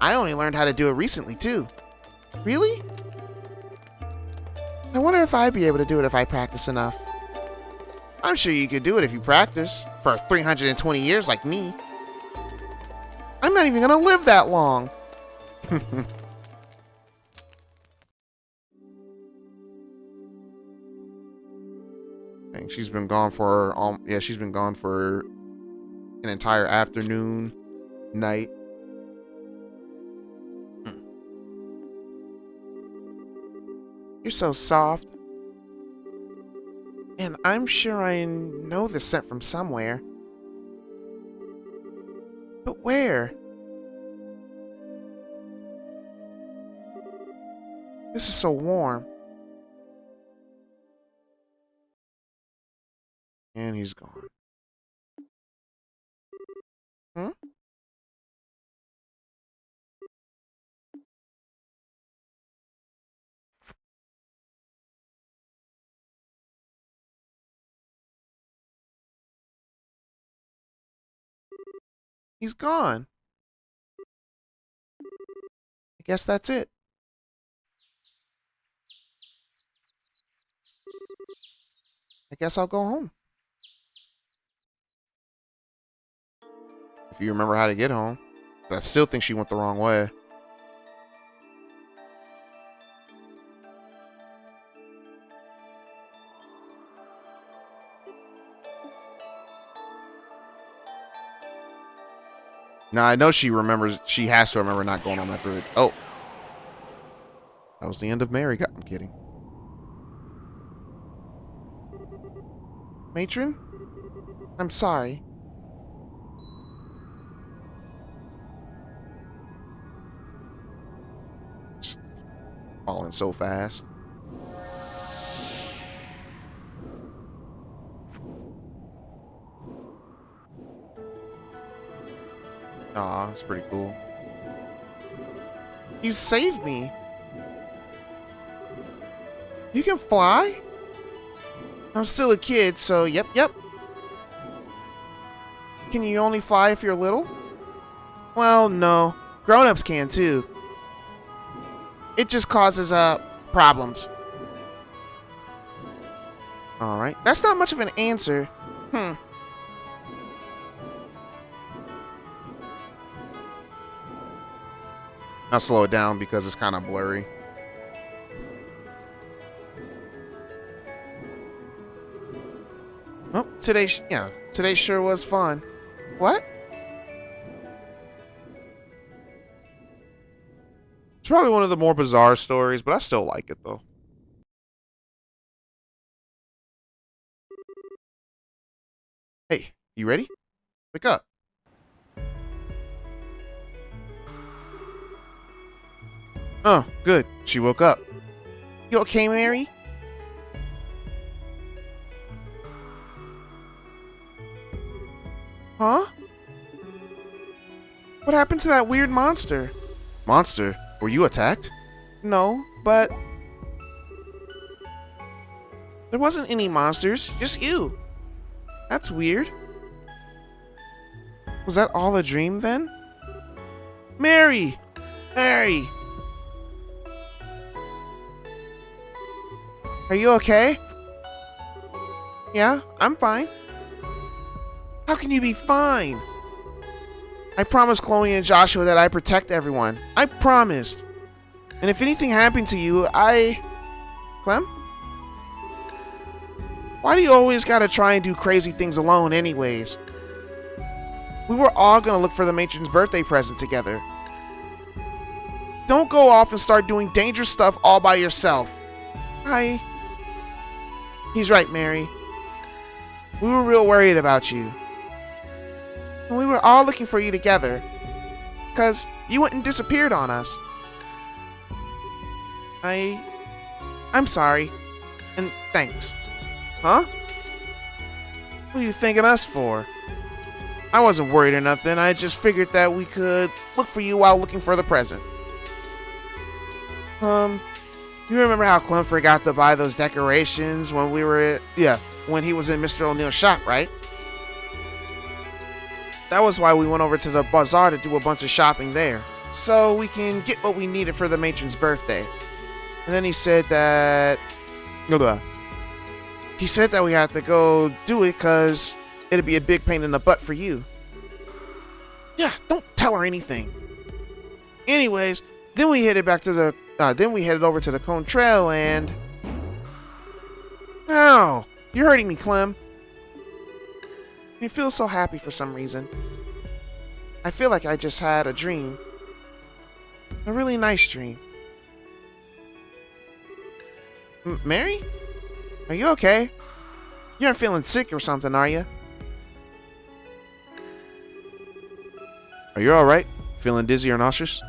I only learned how to do it recently, too. Really? I wonder if I'd be able to do it if I practice enough. I'm sure you could do it if you practice for 320 years like me. I'm not even gonna live that long. Dang, she's been gone for she's been gone for an entire afternoon, night. You're so soft. And I'm sure I know this scent from somewhere. But where? This is so warm. And he's gone. Hmm? He's gone. I guess that's it. I guess I'll go home. If you remember how to get home. I still think she went the wrong way. Now, I know she remembers, she has to remember not going on that bridge. Oh. That was the end of Mary. I'm kidding. Matron? I'm sorry. Falling so fast. Aw, that's pretty cool. You saved me. You can fly? I'm still a kid, so yep. Can you only fly if you're little? Well, no. Grown-ups can too. It just causes problems. Alright, that's not much of an answer. I'll slow it down because it's kind of blurry. Well, today sure was fun. What? It's probably one of the more bizarre stories, but I still like it though. Hey, you ready? Wake up. Oh, good. She woke up. You okay, Mary? Huh? What happened to that weird monster? Monster? Were you attacked? No, but... There wasn't any monsters, just you. That's weird. Was that all a dream then? Mary! Mary! Are you okay? Yeah, I'm fine. How can you be fine? I promised Chloe and Joshua that I'd protect everyone. I promised. And if anything happened to you, Clem? Why do you always gotta try and do crazy things alone anyways? We were all gonna look for the matron's birthday present together. Don't go off and start doing dangerous stuff all by yourself. He's right, Mary. We were real worried about you. And we were all looking for you together. Because you went and disappeared on us. I'm sorry. And thanks. Huh? What are you thanking us for? I wasn't worried or nothing. I just figured that we could look for you while looking for the present. You remember how Clem forgot to buy those decorations when we were, when he was in Mr. O'Neill's shop, right? That was why we went over to the bazaar to do a bunch of shopping there, so we can get what we needed for the matron's birthday. And then he said that, we had to go do it because it'd be a big pain in the butt for you. Yeah, don't tell her anything. Anyways, then we headed over to the Cone Trail and... Ow! You're hurting me, Clem. I feel so happy for some reason. I feel like I just had a dream. A really nice dream. Mary? Are you okay? You aren't feeling sick or something, are you? Are you alright? Feeling dizzy or nauseous?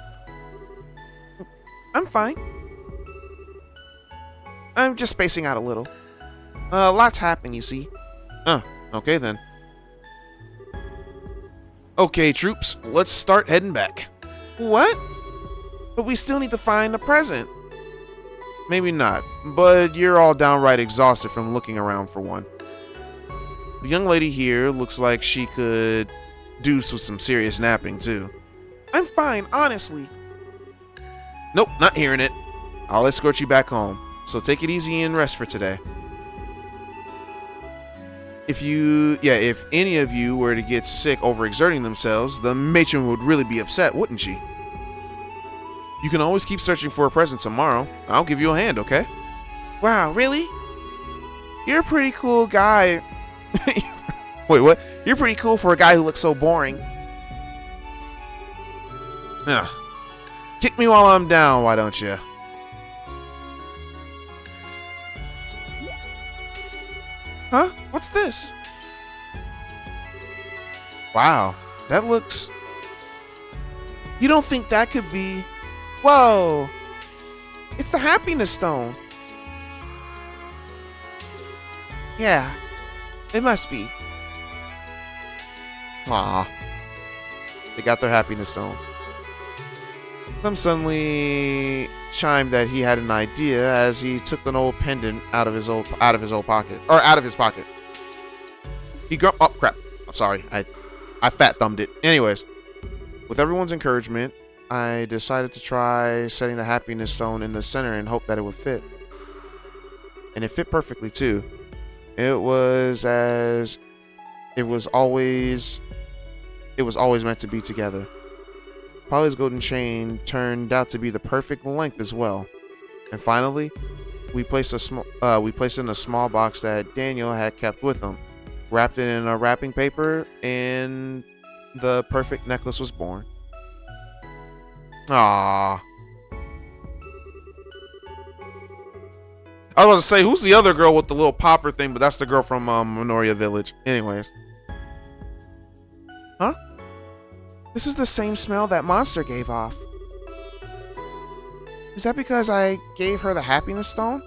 I'm fine. I'm just spacing out a little. Lots happen, you see. Okay then. Okay, troops, let's start heading back. What? But we still need to find a present. Maybe not, but you're all downright exhausted from looking around for one. The young lady here looks like she could do some serious napping, too. I'm fine, honestly. Nope, not hearing it. I'll escort you back home, so take it easy and rest for today. If any of you were to get sick overexerting themselves, the matron would really be upset, wouldn't she? You can always keep searching for a present tomorrow. I'll give you a hand, okay? Wow, really? You're a pretty cool guy. Wait, what? You're pretty cool for a guy who looks so boring. Ugh. Kick me while I'm down, why don't you? Huh? What's this? Wow, that looks... You don't think that could be... Whoa! It's the happiness stone. Yeah, it must be. Aw. They got their happiness stone. Clem suddenly chimed that he had an idea as he took an old pendant out of his pocket. He grumped. Oh crap! I'm sorry. I fat thumbed it. Anyways, with everyone's encouragement, I decided to try setting the happiness stone in the center and hope that it would fit. And it fit perfectly too. It was always meant to be together. Polly's golden chain turned out to be the perfect length as well. And finally, we placed it in a small box that Daniel had kept with him, wrapped it in a wrapping paper, and the perfect necklace was born. Ah. I was about to say, who's the other girl with the little popper thing? But that's the girl from Minoria Village. Anyways. Huh? This is the same smell that Monster gave off. Is that because I gave her the happiness stone?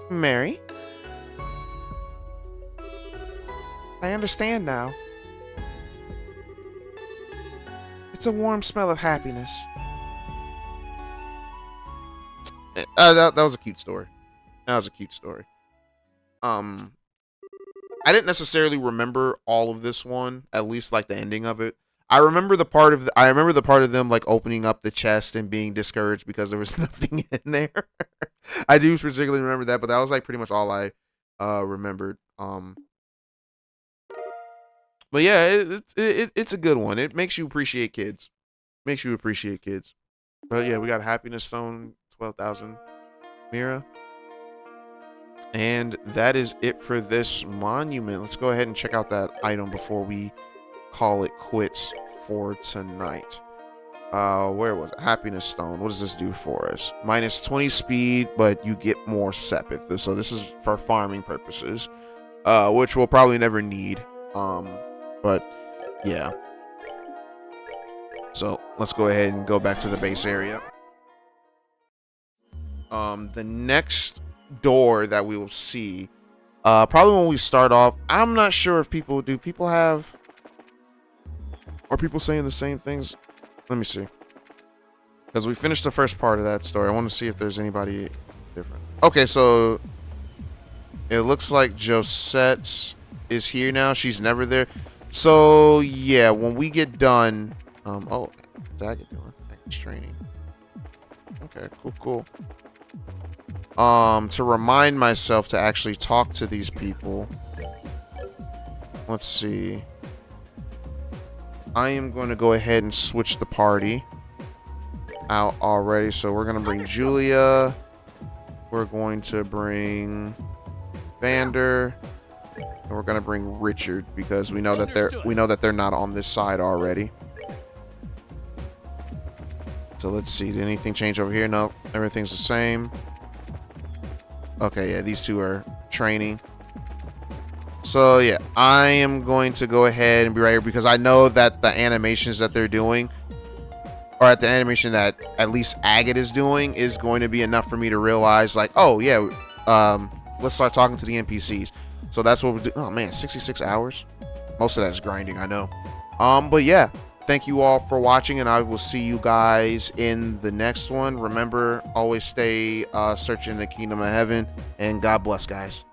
Mary? I understand now. It's a warm smell of happiness. That was a cute story. I didn't necessarily remember all of this one, at least like the ending of it. I remember the part of them like opening up the chest and being discouraged because there was nothing in there. I do particularly remember that, but that was like pretty much all I remembered. But yeah, it's a good one. It makes you appreciate kids. But yeah, we got Happiness Stone, 12,000 Mira. And that is it for this monument. Let's go ahead and check out that item before we call it quits for tonight. Where was it? Happiness Stone. What does this do for us? Minus 20 speed, but you get more Sepith. So this is for farming purposes, which we'll probably never need. But yeah. So let's go ahead and go back to the base area. The next door that we will see, probably when we start off, I'm not sure if people are people saying the same things? Let me see. Because we finished the first part of that story. I want to see if there's anybody different. Okay, so it looks like Josette is here now. She's never there. So yeah, when we get done, oh, what's Agate doing? Agate's training. Okay, cool. To remind myself to actually talk to these people. Let's see. I am going to go ahead and switch the party out already. So we're going to bring Julia. We're going to bring Vander. And we're going to bring Richard because we know that they're not on this side already. So let's see. Did anything change over here? No, everything's the same. Okay, yeah, these two are training. So yeah, I am going to go ahead and be right here because I know that the animations that they're doing, or at the animation that at least Agate is doing, is going to be enough for me to realize, like, oh yeah, let's start talking to the NPCs. So that's what we do. Oh man, 66 hours. Most of that is grinding, I know. But yeah, thank you all for watching, and I will see you guys in the next one. Remember, always stay searching the kingdom of heaven, and God bless, guys.